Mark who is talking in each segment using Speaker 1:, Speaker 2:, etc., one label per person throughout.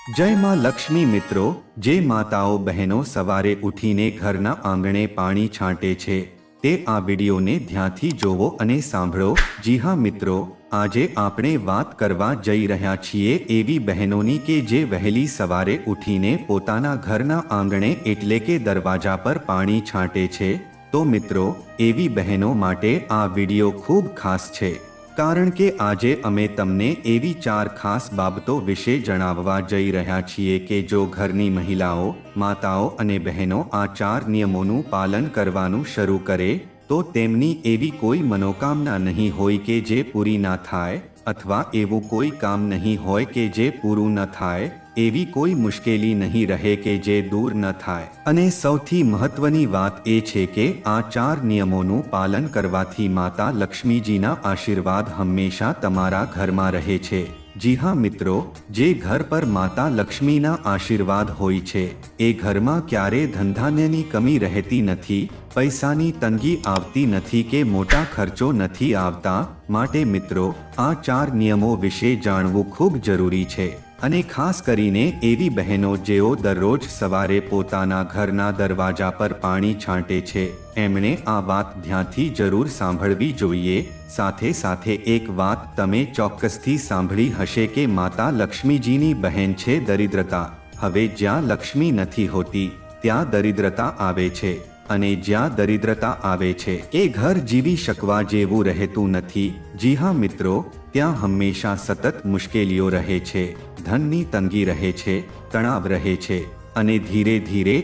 Speaker 1: જય માં લક્ષ્મી મિત્રો, જે માતાઓ બહેનો સવારે ઉઠીને ઘરના આંગણે પાણી છાંટે છે તે આ વિડીયોને ધ્યાનથી જોવો અને સાંભળો. જી હા મિત્રો, આજે આપણે વાત કરવા જઈ રહ્યા છીએ એવી બહેનોની કે જે વહેલી સવારે ઉઠીને પોતાના ઘરના આંગણે એટલે કે દરવાજા પર પાણી છાંટે છે. તો મિત્રો, એવી બહેનો માટે આ વિડીયો ખૂબ ખાસ છે, કારણ કે આજે અમે તમને એવી 4 ખાસ બાબતો વિશે જણાવવા જઈ રહ્યા છીએ કે જો ઘરની મહિલાઓ, માતાઓ અને બહેનો આ 4 નિયમોનું પાલન કરવાનું શરૂ કરે તો તેમની એવી કોઈ મનોકામના નહીં હોય કે જે પૂરી ના થાય, અથવા એવું કોઈ કામ નહીં હોય કે જે પૂરું ન થાય, એવી કોઈ મુશ્કેલી નહીં રહે કે જે દૂર ન થાય. અને સૌથી મહત્વની વાત એ છે કે આ 4 નિયમોનું પાલન કરવાથી માતા લક્ષ્મીજીના આશીર્વાદ હંમેશા તમારા ઘરમાં રહે છે. જી હા મિત્રો, જે ઘર પર માતા લક્ષ્મીના આશીર્વાદ હોય છે એ ઘરમાં ક્યારે ધનધાન્યની કમી રહેતી નથી, પૈસાની તંગી આવતી નથી કે મોટા ખર્ચો નથી આવતા. માટે મિત્રો, આ 4 નિયમો વિશે જાણવું ખૂબ જરૂરી છે. અને ખાસ કરીને એવી બહેનો જેઓ દરરોજ સવારે પોતાના ઘરના દરવાજા પર પાણી છાંટે છે, એમણે આ વાત ધ્યાનથી જરૂર સાંભળવી જોઈએ. સાથે સાથે એક વાત તમે ચોક્કસથી સાંભળી હશે કે માતા લક્ષ્મીજીની બહેન છે દરિદ્રતા. હવે જ્યાં લક્ષ્મી નથી હોતી ત્યાં દરિદ્રતા આવે છે, અને જ્યાં દરિદ્રતા આવે છે એ ઘર જીવી શકવા જેવું રહેતું નથી. જી હા મિત્રો, ત્યાં હંમેશા સતત મુશ્કેલીઓ રહે છે, ધનની તંગી રહે છે, તણાવ રહે છે, અને ધીરે ધીરે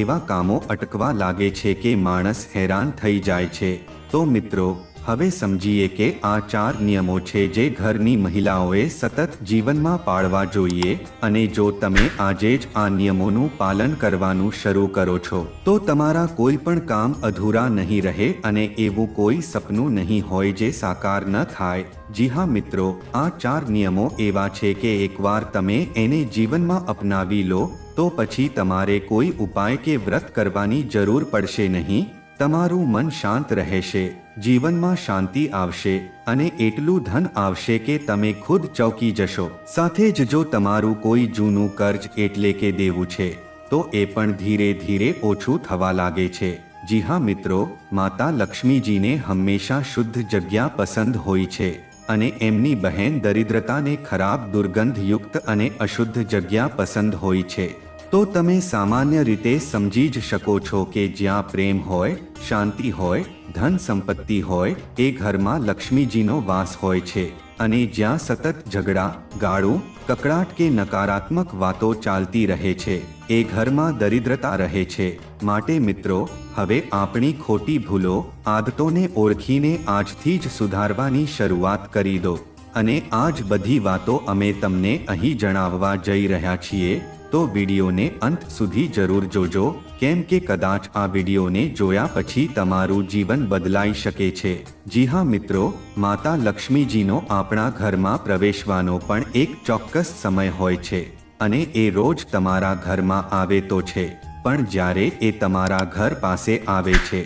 Speaker 1: એવા કામો અટકવા લાગે છે કે માણસ હેરાન થઈ જાય છે. તો મિત્રો, હવે સમજીએ કે આ 4 નિયમો છે જે ઘરની મહિલાઓએ સતત જીવનમાં પાળવા જોઈએ. અને જો તમે આજે જ આ નિયમોનું પાલન કરવાનું શરૂ કરો છો તો તમારા કોઈ પણ કામ અધૂરા નહીં રહે અને એવું કોઈ સપનું નહીં હોય જે સાકાર ન થાય. જી હા મિત્રો, આ 4 નિયમો એવા છે કે એકવાર તમે એને જીવનમાં અપનાવી લો તો પછી તમારે કોઈ ઉપાય કે વ્રત કરવાની જરૂર પડશે નહીં. તમારું મન શાંત રહેશે, જીવનમાં શાંતિ આવશે અને એટલું ધન આવશે કે તમે ખુદ ચોંકી જશો. સાથે જ જો તમારું કોઈ જૂનું કર્જ એટલે કે દેવું છે તો એ પણ ધીરે ધીરે ઓછું થવા લાગે છે. જી હા મિત્રો, માતા લક્ષ્મીજીને હંમેશા શુદ્ધ જગ્યા પસંદ હોય છે, અને એમની બહેન દરિદ્રતાને ખરાબ, દુર્ગંધયુક્ત અને અશુદ્ધ જગ્યા પસંદ હોય છે. તો તમે સામાન્ય રીતે સમજી જ શકો છો કે જ્યાં પ્રેમ હોય, શાંતિ હોય, ધન સંપત્તિ હોય એ ઘરમાં લક્ષ્મીજીનો વાસ હોય છે. અને જ્યાં સતત ઝઘડા, ગાળું, કકળાટ કે નકારાત્મક વાતો ચાલતી રહે છે એ ઘરમાં દરિદ્રતા રહે છે. માટે મિત્રો, હવે આપણી ખોટી ભૂલો, આદતોને ઓળખીને આજથી જ સુધારવાની શરૂઆત કરી દો. અને આ જ બધી વાતો અમે તમને અહીં જણાવવા જઈ રહ્યા છીએ. તો વિડીયોને અંત સુધી જરૂર જોજો, કેમ કે કદાચ આ વિડીયોને જોયા પછી તમારું જીવન બદલાઈ શકે છે. જી હા મિત્રો, માતા લક્ષ્મીજીનો આપણા ઘરમાં પ્રવેશવાનો પણ એક ચોક્કસ સમય હોય છે, અને એ રોજ તમારા ઘરમાં આવે તો છે, પણ જ્યારે એ તમારા ઘર પાસે આવે છે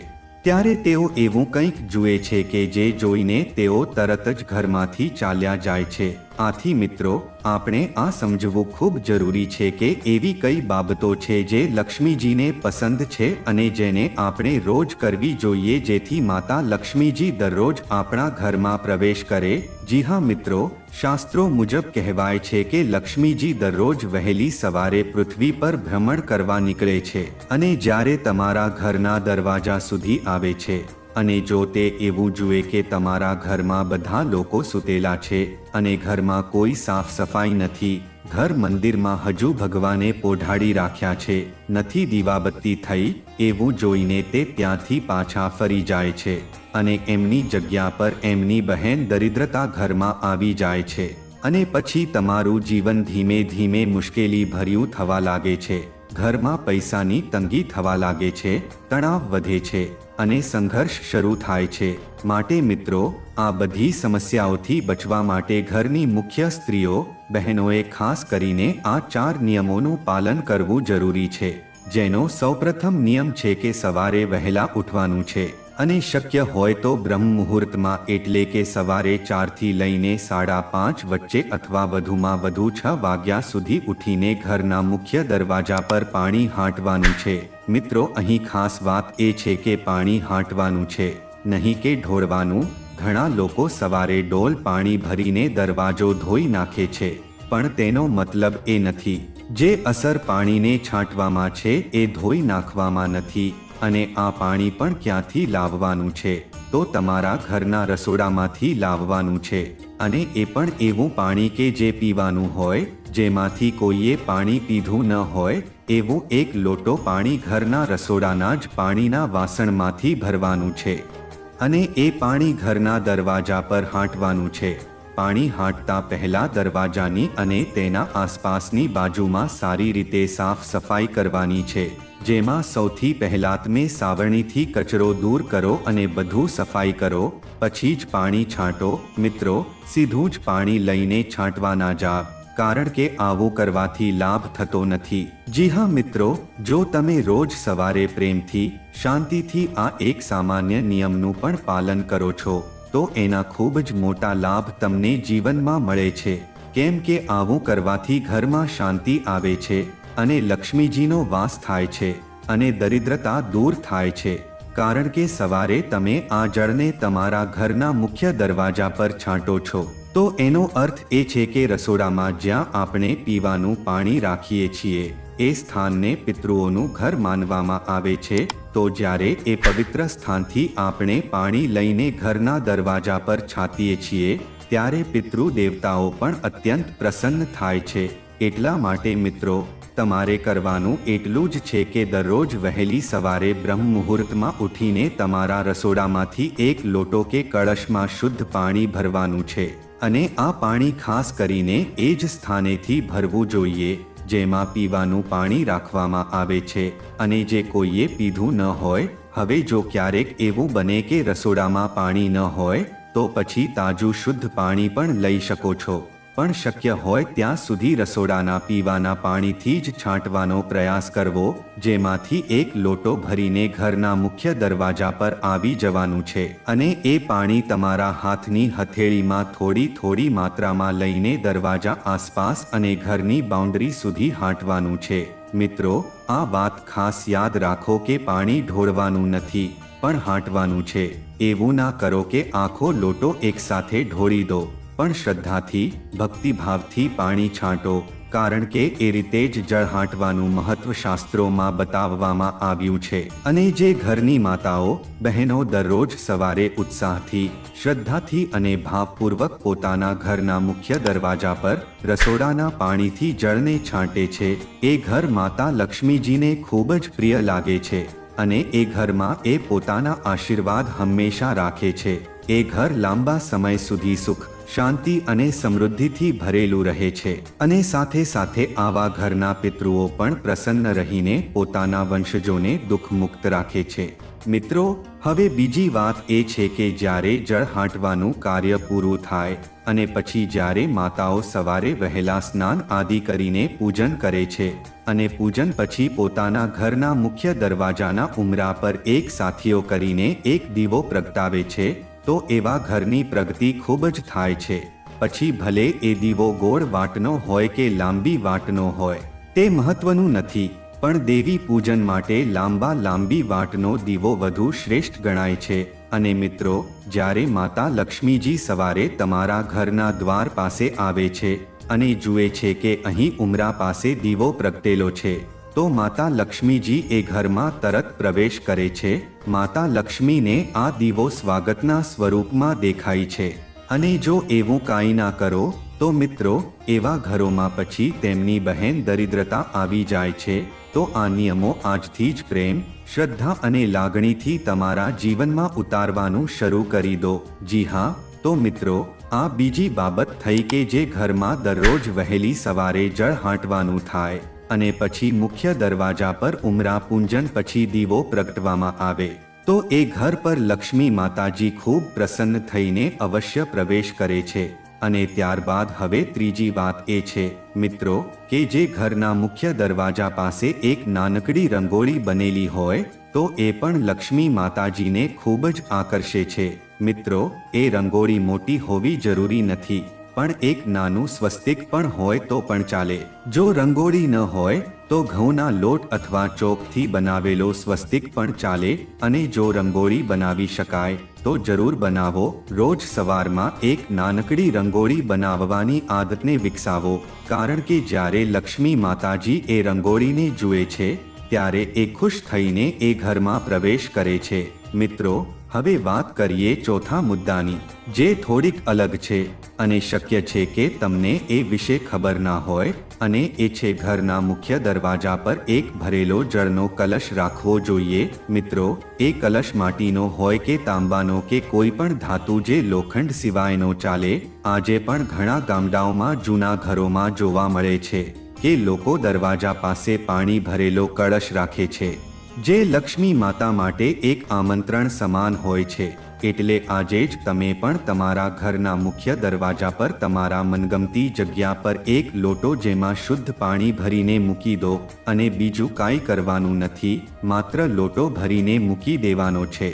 Speaker 1: ત્યારે તેઓ એવું કંઈક જુએ છે કે જે જોઈને તેઓ તરત જ ઘરમાંથી ચાલ્યા જાય છે. આથી મિત્રો, આપણે આ સમજવું ખૂબ જરૂરી છે કે એવી કઈ બાબતો છે જે લક્ષ્મીજીને પસંદ છે અને જેને આપણે રોજ કરવી જોઈએ જેથી માતા લક્ષ્મીજી દરરોજ આપણા ઘરમાં પ્રવેશ કરે. જી હા મિત્રો, શાસ્ત્રો મુજબ કહેવાય છે કે લક્ષ્મીજી દરરોજ વહેલી સવારે પૃથ્વી પર ભ્રમણ કરવા નીકળે છે અને જ્યારે તમારા ઘરના દરવાજા સુધી આવે છે અને જો તે એવું જુએ કે તમારા ઘરમાં બધા લોકો સૂતેલા છે અને ઘરમાં કોઈ સાફ સફાઈ નથી, ઘર મંદિરમાં હજુ ભગવાને પોઢાડી રાખ્યા છે, નથી દીવાબત્તી થઈ, એવું જોઈને તે ત્યાંથી પાછા ફરી જાય છે અને એમની જગ્યા પર એમની બહેન દરિદ્રતા ઘરમાં આવી જાય છે. અને પછી તમારું જીવન ધીમે ધીમે મુશ્કેલી ભર્યું થવા લાગે છે. ઘરમાં પૈસાની તંગી થવા લાગે છે, તણાવ વધે છે અને સંઘર્ષ શરૂ થાય છે. માટે મિત્રો, આ બધી સમસ્યાઓથી બચવા માટે ઘરની મુખ્ય સ્ત્રીઓ, બહેનોએ ખાસ કરીને આ 4 નિયમોનું પાલન કરવું જરૂરી છે. જેનો સૌપ્રથમ નિયમ છે કે સવારે વહેલા ઉઠવાનું છે અને શક્ય હોય તો બ્રહ્મ મુહૂર્તમાં એટલે કે સવારે 4 થી લઈને 5:30 વચ્ચે અથવા વધુમાં વધુ 6 વાગ્યા સુધી ઉઠીને ઘરના મુખ્ય દરવાજા પર પાણી હાંટવાનું છે। મિત્રો, અહીં ખાસ વાત એ છે કે પાણી હાંટવાનું છે, નહીં કે ઢોળવાનું। ઘણા લોકો સવારે ડોલ પાણી ભરીને દરવાજો ધોઈ નાખે છે, પણ તેનો મતલબ એ નથી। જે અસર પાણીને છાંટવામાં છે એ ધોઈ નાખવામાં નથી। અને આ પાણી પણ ક્યાંથી લાવવાનું છે? તો તમારા ઘરના રસોડામાંથી લાવવાનું છે। અને એ પણ એવું પાણી કે જે પીવાનું હોય, જેમાંથી કોઈએ પાણી પીધું ન હોય એવું 1 લોટો પાણી ઘરના રસોડાના જ પાણીના વાસણમાંથી ભરવાનું છે અને એ પાણી ઘરના દરવાજા પર હાંટવાનું છે। પાણી હાંટતા પહેલા દરવાજાની અને તેના આસપાસની બાજુમાં સારી રીતે સાફ સફાઈ કરવાની છે, જેમાં સૌથી પહેલા તમે સાવરણીથી કચરો દૂર કરો અને બધું સફાઈ કરો, પછી જ પાણી છાંટો। મિત્રો, સીધું જ પાણી લઈને છાંટવા ના જાવ, કારણ કે આવું કરવાથી લાભ થતો નથી। જી હા મિત્રો, જો તમે રોજ સવારે પ્રેમથી, શાંતિથી આ એક સામાન્ય નિયમનું પણ પાલન કરો છો તો એના ખૂબ જ મોટા લાભ તમને જીવનમાં મળે છે। કેમ કે આવું કરવાથી ઘરમાં શાંતિ આવે છે અને લક્ષ્મીજીનો વાસ થાય છે અને દરિદ્રતા દૂર થાય છે। કારણ કે સવારે તમે આ જળને તમારા ઘરના મુખ્ય દરવાજા પર છાંટો છો તો એનો અર્થ એ છે કે રસોડામાં જ્યાં આપણે પીવાનું પાણી રાખીએ છીએ એ સ્થાનને પિતૃઓનું ઘર માનવામાં આવે છે। તો જ્યારે એ પવિત્ર સ્થાનથી આપણે પાણી લઈને ઘરના દરવાજા પર છાંટીએ છીએ ત્યારે પિતૃ દેવતાઓ પણ અત્યંત પ્રસન્ન થાય છે। એટલા માટે મિત્રો, તમારે કરવાનું એટલું જ છે કે દરરોજ વહેલી સવારે બ્રહ્મ મુહૂર્તમાં ઉઠીને તમારા રસોડામાંથી 1 લોટો કે કળશમાં શુદ્ધ પાણી ભરવાનું છે અને આ પાણી ખાસ કરીને એ જ સ્થાનેથી ભરવું જોઈએ જેમાં પીવાનું પાણી રાખવામાં આવે છે અને જે કોઈએ પીધું ન હોય। હવે જો ક્યારેક એવું બને કે રસોડામાં પાણી ન હોય તો પછી તાજું શુદ્ધ પાણી પણ લઈ શકો છો, પણ શક્ય હોય ત્યાં સુધી રસોડાના પીવાના પાણીથી જ છાંટવાનો પ્રયાસ કરવો, જેમાંથી 1 લોટો ભરીને ઘરના મુખ્ય દરવાજા પર આવી જવાનું છે અને એ પાણી તમારા હાથની હથેળીમાં થોડી થોડી માત્રામાં લઈને દરવાજા આસપાસ અને ઘરની બાઉન્ડરી સુધી હાંટવાનું છે। મિત્રો, આ વાત ખાસ યાદ રાખો કે પાણી ઢોળવાનું નથી, પણ હાંટવાનું છે। એવું ના કરો કે આખો લોટો એકસાથે ઢોળી દો, પણ શ્રદ્ધાથી, ભક્તિભાવથી પાણી છાંટો, કારણ કે એ રીતે જ જળ હાંટવાનું મહત્વ શાસ્ત્રોમાં બતાવવામાં આવ્યું છે। અને જે ઘરની માતાઓ, બહેનો દરરોજ સવારે ઉત્સાહથી, શ્રદ્ધાથી અને ભાવપૂર્વક પોતાના ઘરના મુખ્ય દરવાજા પર રસોડાના પાણીથી જળને છાંટે છે એ ઘર માતા લક્ષ્મીજીને ખૂબ જ પ્રિય લાગે છે અને એ ઘરમાં એ પોતાના આશીર્વાદ હંમેશા રાખે છે। એ ઘર લાંબા સમય સુધી સુખ, શાંતિ અને સમૃદ્ધિથી ભરેલું રહે છે અને સાથે સાથે આવા ઘરના પિતૃઓ પણ પ્રસન્ન રહીને પોતાના વંશજોને દુઃખમુક્ત રાખે છે। મિત્રો, હવે બીજી વાત એ છે કે જ્યારે જળ હાંટવાનું કાર્ય પૂરું થાય અને પછી જ્યારે માતાઓ સવારે વહેલા સ્નાન આદિ કરીને પૂજન કરે છે અને પૂજન પછી પોતાના ઘરના મુખ્ય દરવાજાના ઉંબરા પર એક સાથીઓ કરીને એક દીવો પ્રગટાવે છે તો એવા ઘરની પ્રગતિ ખૂબ જ થાય છે। પછી ભલે એ દીવો ગોળ વાટનો હોય કે લાંબી વાટનો હોય તે મહત્વનું નથી, પણ દેવી પૂજન માટે લાંબી વાટનો દીવો વધુ શ્રેષ્ઠ ગણાય છે। અને મિત્રો, જ્યારે માતા લક્ષ્મીજી સવારે તમારા ઘરના દ્વાર પાસે આવે છે અને જુએ છે કે અહીં ઉંબરા પાસે દીવો પ્રગટેલો છે તો માતા લક્ષ્મીજી એ ઘરમાં તરત પ્રવેશ કરે છે। માતા લક્ષ્મીને આ દીવો સ્વાગતના સ્વરૂપમાં દેખાય છે અને જો એવું કાંઈ ના કરો તો મિત્રો, એવા ઘરોમાં પછી તેમની બહેન દરિદ્રતા આવી જાય છે। તો આ નિયમો આજથી જ પ્રેમ, શ્રદ્ધા અને લાગણીથી તમારા જીવનમાં ઉતારવાનું શરૂ કરી દો। જી હા, તો મિત્રો, આ બીજી બાબત થઈ કે જે ઘરમાં દરરોજ વહેલી સવારે જળ હાંટવાનું થાય અને પછી મુખ્ય દરવાજા પર ઉંબરા પૂજન પછી દીવો પ્રગટવામાં આવે તો એ ઘર પર લક્ષ્મી માતાજી ખૂબ પ્રસન્ન થઈને અવશ્ય પ્રવેશ કરે છે અને ત્યારબાદ હવે ત્રીજી વાત એ છે મિત્રો કે જે ઘરના મુખ્ય દરવાજા પાસે એક નાનકડી રંગોળી બનેલી હોય તો એ પણ લક્ષ્મી માતાજીને ખૂબ જ આકર્ષે છે મિત્રો એ રંગોળી મોટી હોવી જરૂરી નથી પણ એક નાનું સ્વસ્તિક પણ હોય તો પણ ચાલે જો રંગોળી ન હોય તો ઘઉંના લોટ અથવા ચોકથી બનાવેલો સ્વસ્તિક પણ ચાલે અને જો રંગોળી બનાવી શકાય તો જરૂર બનાવો રોજ સવારમાં એક નાનકડી રંગોળી બનાવવાની આદતને વિકસાવો કારણ કે જ્યારે લક્ષ્મી માતાજી એ રંગોળીને જુએ છે ત્યારે એ ખુશ થઈને એ ઘરમાં પ્રવેશ કરે છે મિત્રો હવે વાત કરીએ ચોથા મુદ્દાની જે થોડીક અલગ છે અને શક્ય છે કે તમને એ વિશે ખબર ના હોય અને એ છે ઘરના મુખ્ય દરવાજા પર એક ભરેલો જળનો કલશ રાખવો જોઈએ મિત્રો એ કલશ માટીનો હોય કે તાંબાનો કે કોઈ પણ ધાતુ જે લોખંડ સિવાયનો ચાલે આજે પણ ઘણા ગામડાઓમાં જૂના ઘરોમાં જોવા મળે છે કે લોકો દરવાજા પાસે પાણી ભરેલો કળશ રાખે છે જે લક્ષ્મી માતા માટે એક આમંત્રણ સમાન હોય છે એટલે આજે જ તમે પણ તમારા ઘરના મુખ્ય દરવાજા પર તમારા મનગમતી જગ્યા પર એક લોટો જેમાં શુદ્ધ પાણી ભરીને મૂકી દો અને બીજું કાંઈ કરવાનું નથી માત્ર લોટો ભરીને મૂકી દેવાનો છે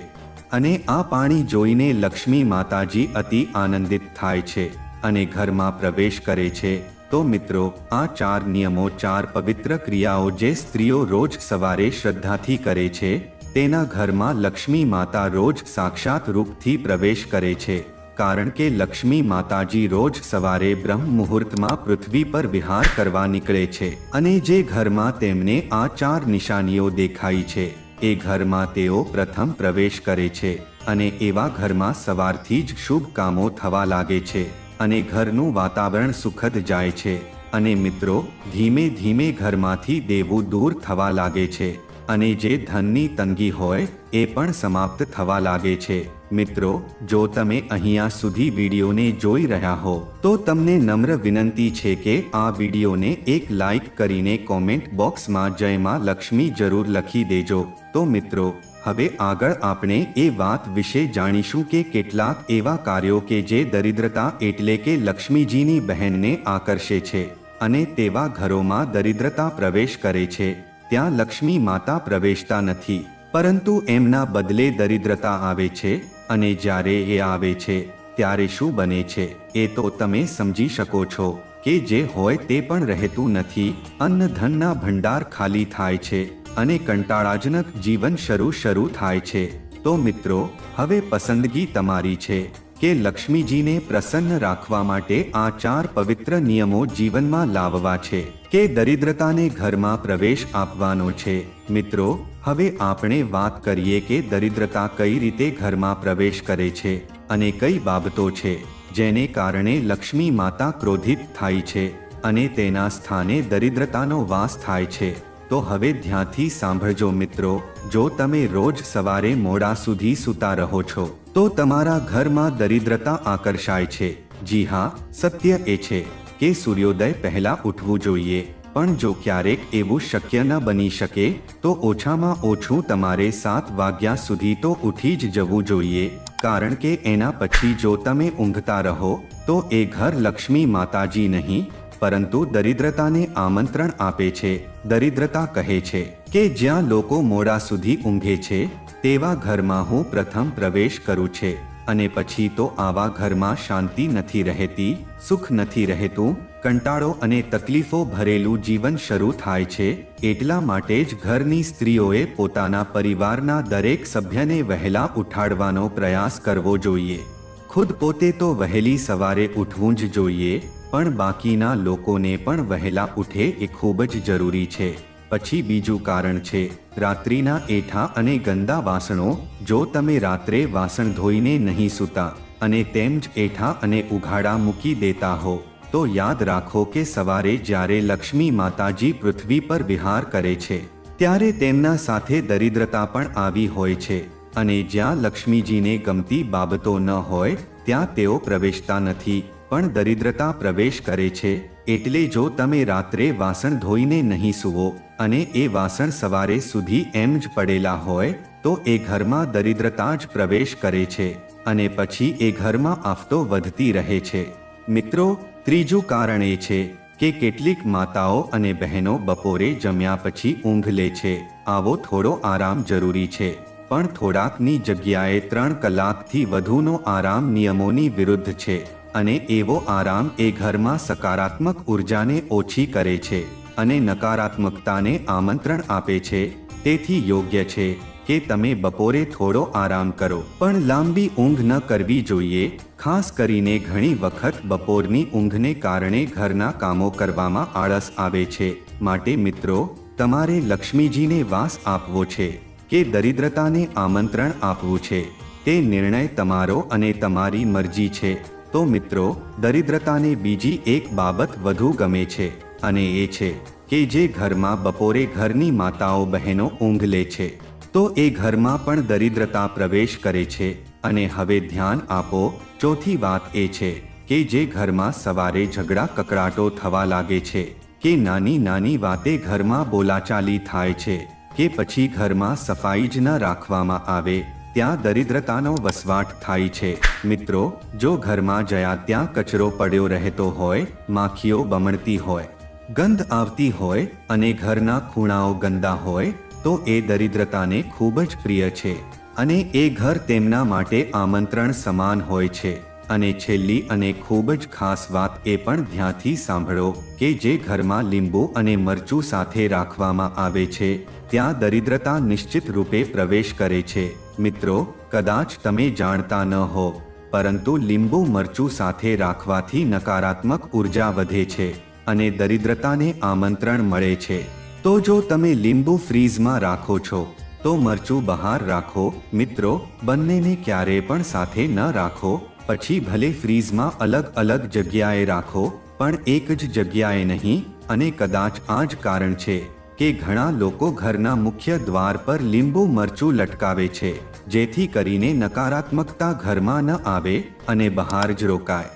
Speaker 1: અને આ પાણી જોઈને લક્ષ્મી માતાજી અતિ આનંદિત થાય છે અને ઘરમાં પ્રવેશ કરે છે તો મિત્રો આ 4 નિયમો 4 પવિત્ર ક્રિયાઓ જે સ્ત્રીઓ રોજ સવારે શ્રદ્ધાથી કરે છે તેના ઘરમાં લક્ષ્મી માતા રોજ સાક્ષાત રૂપથી પ્રવેશ કરે છે કારણ કે લક્ષ્મી માતાજી રોજ સવારે બ્રહ્મ મુહૂર્તમાં પૃથ્વી પર વિહાર કરવા નીકળે છે અને જે ઘરમાં તેમને આ 4 નિશાનીઓ દેખાઈ છે એ ઘરમાં તેઓ પ્રથમ પ્રવેશ કરે છે અને એવા ઘરમાં સવારથી જ શુભ કામો થવા લાગે છે અને ઘરનું વાતાવરણ સુખદ જાય છે અને મિત્રો ધીમે ધીમે ઘરમાંથી દેવું દૂર થવા લાગે છે અને જે ધનની તંગી હોય એ પણ સમાપ્ત થવા લાગે છે મિત્રો જો તમે અહીંયા સુધી વિડીયોને જોઈ રહ્યા હો તો તમને નમ્ર વિનંતી છે કે આ વિડીયોને એક લાઈક કરીને કોમેન્ટ બોક્સમાં જય માં લક્ષ્મી જરૂર લખી દેજો તો મિત્રો હવે આગળ આપણે એ વાત વિશે જાણીશું કે કેટલાક એવા કાર્યો કે જે દરિદ્રતા એટલે કે લક્ષ્મીજીની બહેનને આકર્ષે છે અને તેવા ઘરોમાં દરિદ્રતા પ્રવેશ કરે છે ત્યાં લક્ષ્મી માતા પ્રવેશતા નથી પરંતુ એમના બદલે દરિદ્રતા આવે છે અને જ્યારે એ આવે છે ત્યારે શું બને છે એ તો તમે સમજી શકો છો કે જે હોય તે પણ રહેતું નથી અન્ન ધનના ભંડાર ખાલી થાય છે અને કંટાળાજનક જીવન શરૂ થાય છે તો મિત્રો હવે પસંદગી તમારી છે કે લક્ષ્મીજીને પ્રસન્ન રાખવા માટે આ 4 પવિત્ર નિયમો જીવનમાં લાવવા છે કે દરિદ્રતાને ઘરમાં પ્રવેશ આપવાનો છે મિત્રો હવે આપણે વાત કરીએ કે દરિદ્રતા કઈ રીતે ઘરમાં પ્રવેશ કરે છે અને કઈ બાબતો છે જેને કારણે લક્ષ્મી માતા ક્રોધિત થાય છે અને તેના સ્થાને દરિદ્રતાનો વાસ થાય છે તો હવે ધ્યાનથી સાંભળજો મિત્રો જો તમે રોજ સવારે મોડા સુધી સૂતા રહો છો તો તમારા ઘરમાં દરિદ્રતા આકર્ષાય છે જી હા સત્ય એ છે કે સૂર્યોદય પહેલા ઉઠવું જોઈએ પણ જો ક્યારેક એવું શક્ય ન બની શકે તો ઓછામાં ઓછું તમારે 7 વાગ્યા સુધી તો ઉઠી જ જવું જોઈએ કારણ કે એના પછી જો તમે ઊંઘતા રહો તો એ ઘર લક્ષ્મી માતાજી નહીં પરંતુ દરિદ્રતાને આમંત્રણ આપે છે દરિદ્રતા કહે છે કે જ્યાં લોકો મોડા સુધી ઊંઘે છે તેવા ઘરમાં હું પ્રથમ પ્રવેશ કરું છે અને પછી તો આવા ઘરમાં શાંતિ નથી રહેતી સુખ નથી રહેતું કંટાળો અને તકલીફો ભરેલું જીવન શરૂ થાય છે એટલા માટે જ ઘરની સ્ત્રીઓએ પોતાના પરિવારના દરેક સભ્યને વહેલા ઉઠાડવાનો પ્રયાસ કરવો જોઈએ ખુદ પોતે તો વહેલી સવારે ઉઠવું જ જોઈએ પણ બાકીના લોકોને પણ વહેલા ઉઠે એ ખૂબ જ જરૂરી છે પછી બીજું કારણ છે રાત્રિના એઠા અને ગંદા વાસણો જો તમે રાત્રે વાસણ ધોઈને નહીં સૂતા અને તેમ જ એઠા અને ઉઘાડા મૂકી દેતા હો તો યાદ રાખો કે સવારે જ્યારે લક્ષ્મી માતાજી પૃથ્વી પર વિહાર કરે છે ત્યારે તેમના સાથે દરિદ્રતા પણ આવી હોય છે અને જ્યાં લક્ષ્મીજીને ગમતી બાબતો ન હોય ત્યાં તેઓ પ્રવેશતા નથી પણ દરિદ્રતા પ્રવેશ કરે છે એટલે જો તમે રાત્રે વાસણ ધોઈને નહીં સૂવો અને એ વાસણ સવારે સુધી એમ જ પડેલા હોય તો એ ઘરમાં દરિદ્રતા જ પ્રવેશ કરે છે અને પછી એ ઘરમાં આફતો વધતી રહે છે મિત્રો, ત્રીજું કારણ એ છે કે કેટલીક માતાઓ અને બહેનો બપોરે જમ્યા પછી ઊંઘ લે છે. આવો થોડો આરામ જરૂરી છે, પણ થોડાકની જગ્યાએ 3 કલાકથી વધુનો આરામ નિયમોની વિરુદ્ધ છે. અને એવો આરામ એ ઘરમાં સકારાત્મક ઉર્જાને ઓછી કરે છે અને નકારાત્મકતાને આમંત્રણ આપે છે. તેથી યોગ્ય છે કે તમે બપોરે થોડો આરામ કરો, પણ લાંબી ઊંઘ ન કરવી જોઈએ. ખાસ કરીને ઘણી વખત બપોરની ઊંઘને કારણે ઘરના કામો કરવામાં આળસ આવે છે. માટે મિત્રો, તમારે લક્ષ્મીજીને વાસ આપવો છે કે દરિદ્રતાને આમંત્રણ આપવું છે, તે નિર્ણય તમારો અને તમારી મરજી છે. તો મિત્રો, દરિદ્રતાને બીજી એક બાબત વધુ ગમે છે, અને એ છે કે જે ઘરમાં બપોરે ઘરની માતાઓ બહેનો ઊંઘ લે છે, તો એ ઘરમાં પણ દરિદ્રતા પ્રવેશ કરે છે. અને હવે ધ્યાન આપો, ચોથી વાત એ છે કે જે ઘરમાં સવારે ઝઘડા કકડાટો થવા લાગે છે, કે નાની નાની વાતે ઘરમાં બોલાચાલી થાય છે, કે પછી ઘરમાં સફાઈ જ ન રાખવામાં આવે, ત્યાં દરિદ્રતાનો વસવાટ થાય છે. મિત્રો, જો ઘરમાં જ્યાં ત્યાં કચરો પડ્યો રહેતો હોય, માખીઓ બમણતી હોય, ગંધ આવતી હોય અને ઘરના ખૂણાઓ ગંદા હોય, તો એ દરિદ્રતાને ખૂબ જ પ્રિય છે અને એ ઘર તેમના માટે આમંત્રણ સમાન હોય છે. અને છેલ્લી અને ખૂબ જ ખાસ વાત એ પણ ધ્યાનથી સાંભળો કે જે ઘરમાં લીંબુ અને મરચું સાથે રાખવામાં આવે છે, ત્યાં દરિદ્રતા નિશ્ચિત રૂપે પ્રવેશ કરે છે. મિત્રો, કદાચ તમે જાણતા ન હો, પરંતુ લીંબુ મરચું સાથે રાખવાથી નકારાત્મક ઉર્જા વધે છે અને દરિદ્રતાને આમંત્રણ મળે છે. તો જો તમે લીંબુ ફ્રીઝમાં રાખો છો, તો મરચું બહાર રાખો. મિત્રો, બંનેને ક્યારેય પણ સાથે ન રાખો. પછી ભલે ફ્રીઝમાં અલગ અલગ જગ્યાએ રાખો, પણ એક જ જગ્યાએ નહીં. અને કદાચ આ જ કારણ છે કે ઘણા લોકો ઘરના મુખ્ય દ્વાર પર લીંબુ મરચું લટકાવે છે, જેથી કરીને નકારાત્મકતા ઘરમાં ન આવે અને બહાર જ રોકાય.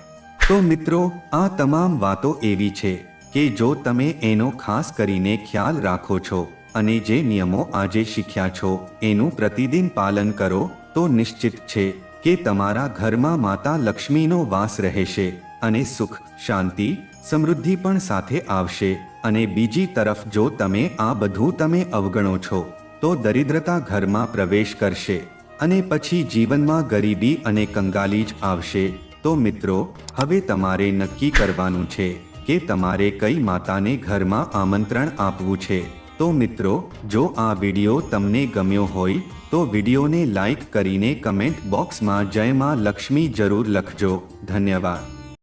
Speaker 1: તો મિત્રો, આ તમામ વાતો એવી છે કે જો તમે એનો ખાસ કરીને ખ્યાલ રાખો છો અને જે નિયમો આજે શીખ્યા છો એનું પ્રતિદિન પાલન કરો, તો નિશ્ચિત છે કે તમારા ઘરમાં માતા લક્ષ્મીનો વાસ રહેશે અને સુખ, શાંતિ, સમૃદ્ધિ પણ સાથે આવશે. અને બીજી તરફ જો તમે આ બધું તમે અવગણો છો, તો દરિદ્રતા ઘરમાં પ્રવેશ કરશે અને પછી જીવનમાં ગરીબી અને કંગાલી જ આવશે. તો મિત્રો, હવે તમારે નક્કી કરવાનું છે કે તમારે કઈ માતાને ઘરમાં આમંત્રણ આપવું છે. તો મિત્રો, જો આ વિડીયો તમને ગમ્યો હોય તો વિડીયોને લાઈક કરીને કમેન્ટ બોક્સમાં જય માં લક્ષ્મી જરૂર લખજો. ધન્યવાદ.